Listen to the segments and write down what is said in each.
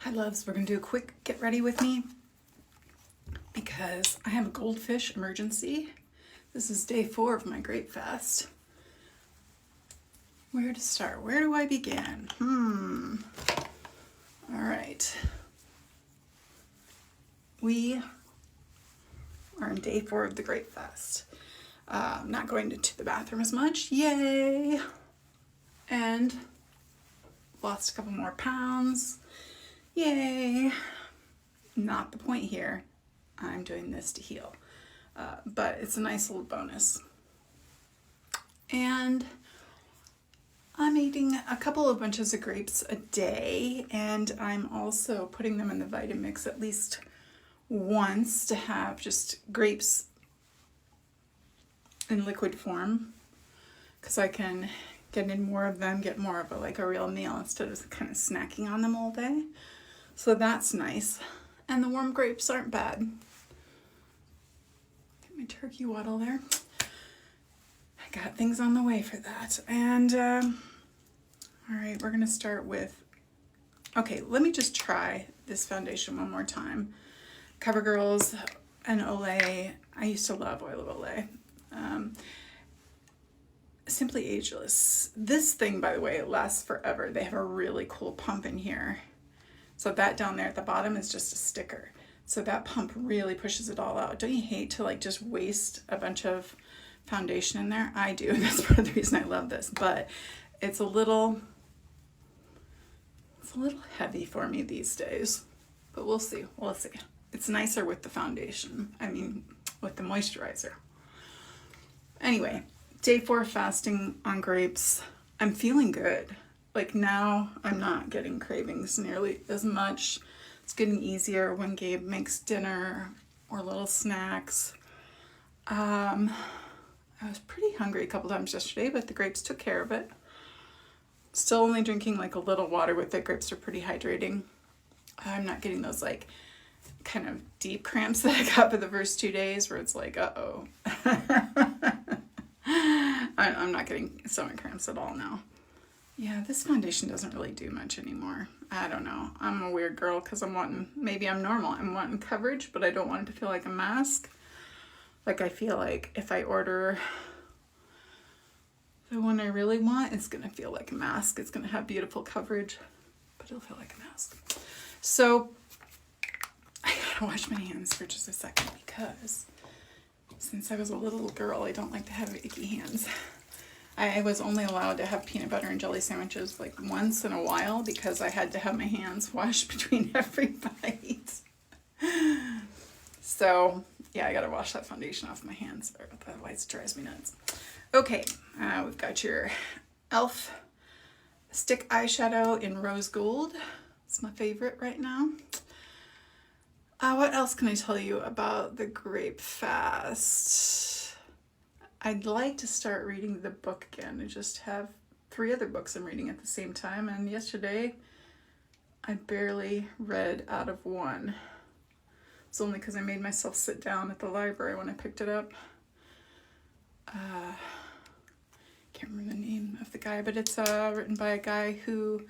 Hi loves, we're gonna do a quick get ready with me because I have a goldfish emergency. This is day 4 of my Grape Fast. Where to start? Where do I begin? All right. We are on day 4 of the Grape Fast. I'm not going to the bathroom as much. Yay! And lost a couple more pounds. Yay! Not the point here. I'm doing this to heal. But it's a nice little bonus. And I'm eating a couple of bunches of grapes a day, and I'm also putting them in the Vitamix at least once to have just grapes in liquid form, because I can get in more of them, get more of a real meal instead of kind of snacking on them all day. So that's nice. And the warm grapes aren't bad. Get my turkey waddle there. I got things on the way for that. And all right, we're gonna start with, okay, let me just try this foundation one more time. CoverGirl's and Olay. I used to love Oil of Olay. Simply Ageless. This thing, by the way, it lasts forever. They have a really cool pump in here. So that down there at the bottom is just a sticker. So that pump really pushes it all out. Don't you hate to just waste a bunch of foundation in there? I do. That's part of the reason I love this. But it's a little heavy for me these days. But we'll see. We'll see. It's nicer with the foundation. I mean, with the moisturizer. Anyway, day 4 fasting on grapes. I'm feeling good. Now I'm not getting cravings nearly as much. It's getting easier when Gabe makes dinner or little snacks. I was pretty hungry a couple times yesterday, but the grapes took care of it. Still only drinking a little water with it. Grapes are pretty hydrating. I'm not getting those kind of deep cramps that I got for the first 2 days where it's uh-oh. I'm not getting stomach cramps at all now. Yeah, this foundation doesn't really do much anymore. I don't know. I'm a weird girl because maybe I'm normal. I'm wanting coverage, but I don't want it to feel like a mask. I feel like if I order the one I really want, it's going to feel like a mask. It's going to have beautiful coverage, but it'll feel like a mask. So I gotta wash my hands for just a second because since I was a little girl, I don't like to have icky hands. I was only allowed to have peanut butter and jelly sandwiches once in a while because I had to have my hands washed between every bite. So yeah, I gotta wash that foundation off my hands, or otherwise it drives me nuts. Okay, we've got your e.l.f. stick eyeshadow in rose gold. It's my favorite right now. What else can I tell you about the Grape Fast? I'd like to start reading the book again. I just have 3 other books I'm reading at the same time, and yesterday I barely read out of 1. It's only because I made myself sit down at the library when I picked it up. Can't remember the name of the guy, but it's written by a guy who,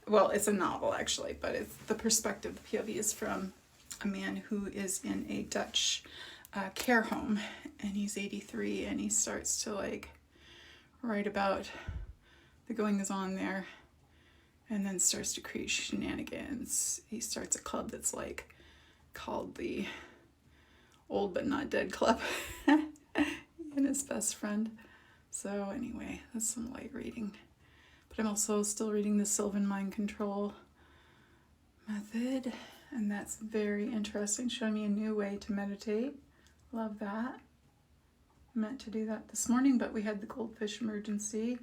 well, it's a novel actually, but it's the perspective, the POV is from a man who is in a Dutch care home, and he's 83, and he starts to write about the goings on there, and then starts to create shenanigans. He starts a club that's called the Old But Not Dead Club, and his best friend. So anyway, that's some light reading. But I'm also still reading the Sylvan Mind Control Method, and that's very interesting, showing me a new way to meditate. Love that. I meant to do that this morning, but we had the goldfish emergency.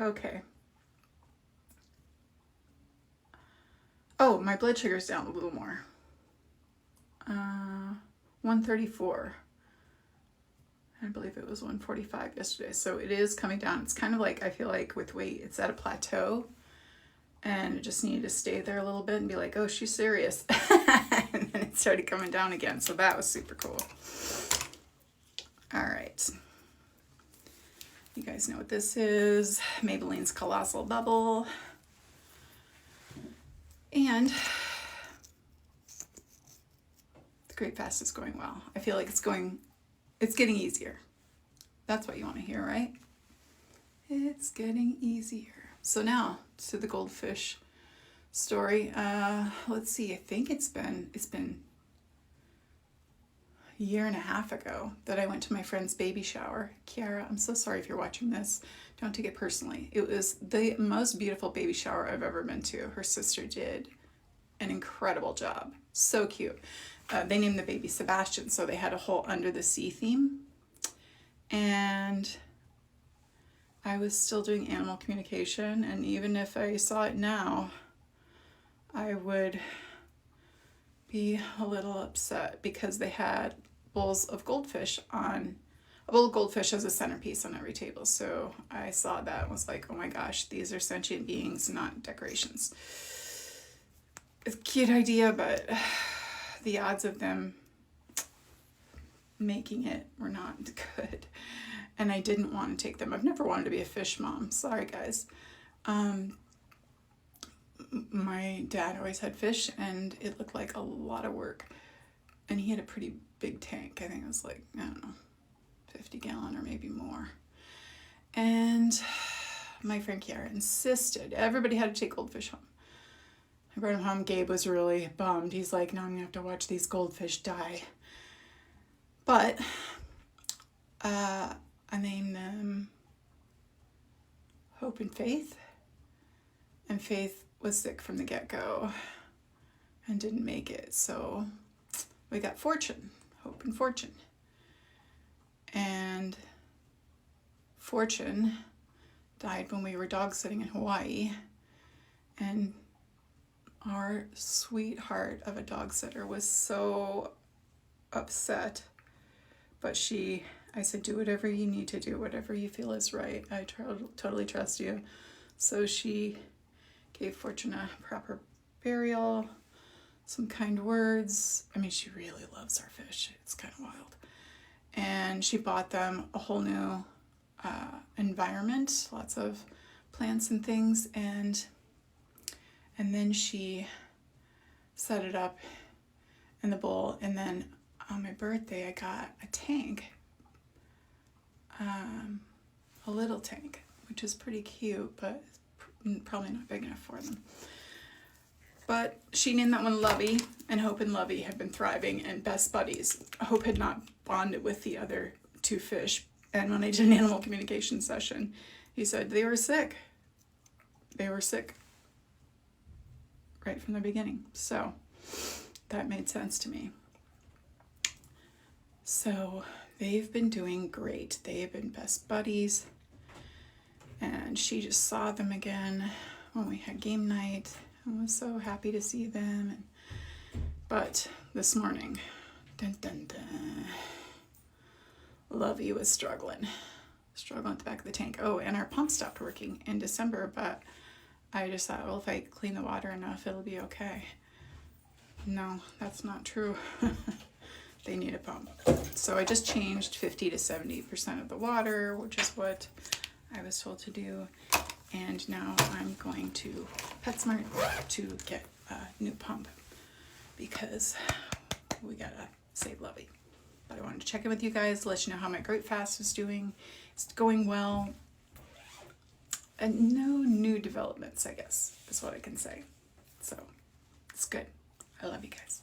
Okay. Oh, my blood sugar's down a little more. 134. I believe it was 145 yesterday. So it is coming down. It's kind of I feel like with weight, it's at a plateau. And it just needed to stay there a little bit and be oh, she's serious. And then it started coming down again. So that was super cool. All right. You guys know what this is. Maybelline's Colossal Bubble. And the Grape Fast is going well. I feel like it's getting easier. That's what you want to hear, right? It's getting easier. So now to the goldfish story. Let's see. I think it's been a year and a half ago that I went to my friend's baby shower. Kiara, I'm so sorry if you're watching this. Don't take it personally. It was the most beautiful baby shower I've ever been to. Her sister did an incredible job. So cute. They named the baby Sebastian, so they had a whole under the sea theme. And I was still doing animal communication, and even if I saw it now, I would be a little upset because they had bowls of goldfish on, a bowl of goldfish as a centerpiece on every table. So I saw that and was like, oh my gosh, these are sentient beings, not decorations. It's a cute idea, but the odds of them making it were not good. And I didn't want to take them. I've never wanted to be a fish mom. Sorry, guys. My dad always had fish, and it looked like a lot of work. And he had a pretty big tank. I think it was like, I don't know, 50 gallon or maybe more. And my friend Kiara insisted everybody had to take goldfish home. I brought him home. Gabe was really bummed. He's like, no, I'm going to have to watch these goldfish die. But I named them Hope and Faith. And Faith was sick from the get-go and didn't make it. So we got Fortune, Hope and Fortune. And Fortune died when we were dog sitting in Hawaii. And our sweetheart of a dog sitter was so upset. But I said, do whatever you need to do, whatever you feel is right. I totally trust you. So she gave Fortune a proper burial, some kind words. I mean, she really loves our fish. It's kind of wild. And she bought them a whole new environment, lots of plants and things. And then she set it up in the bowl. And then on my birthday, I got a tank, a little tank, which is pretty cute, but probably not big enough for them. But she named that one Lovey, and Hope and Lovey have been thriving and best buddies. Hope had not bonded with the other two fish, and when I did an animal communication session, he said they were sick. They were sick right from the beginning. So that made sense to me. So they've been doing great. They have been best buddies. And she just saw them again when we had game night. I was so happy to see them. But this morning, dun, dun, dun, Lovey was struggling at the back of the tank. Oh, and our pump stopped working in December, but I just thought, well, if I clean the water enough, it'll be okay. No, that's not true. They need a pump. So I just changed 50 to 70% of the water, which is what I was told to do. And now I'm going to PetSmart to get a new pump because we gotta save Lovey. But I wanted to check in with you guys, let you know how my Grape Fast is doing. It's going well. And no new developments, I guess, is what I can say. So it's good. I love you guys.